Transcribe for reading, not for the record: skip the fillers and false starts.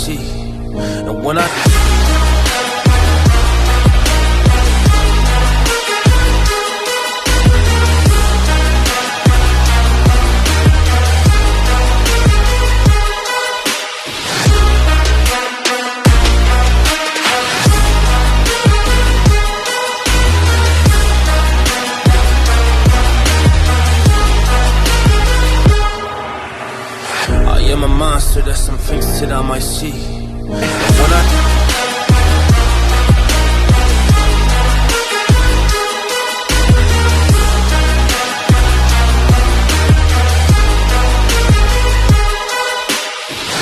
see. And when I I am a monster, there's some things that I might see.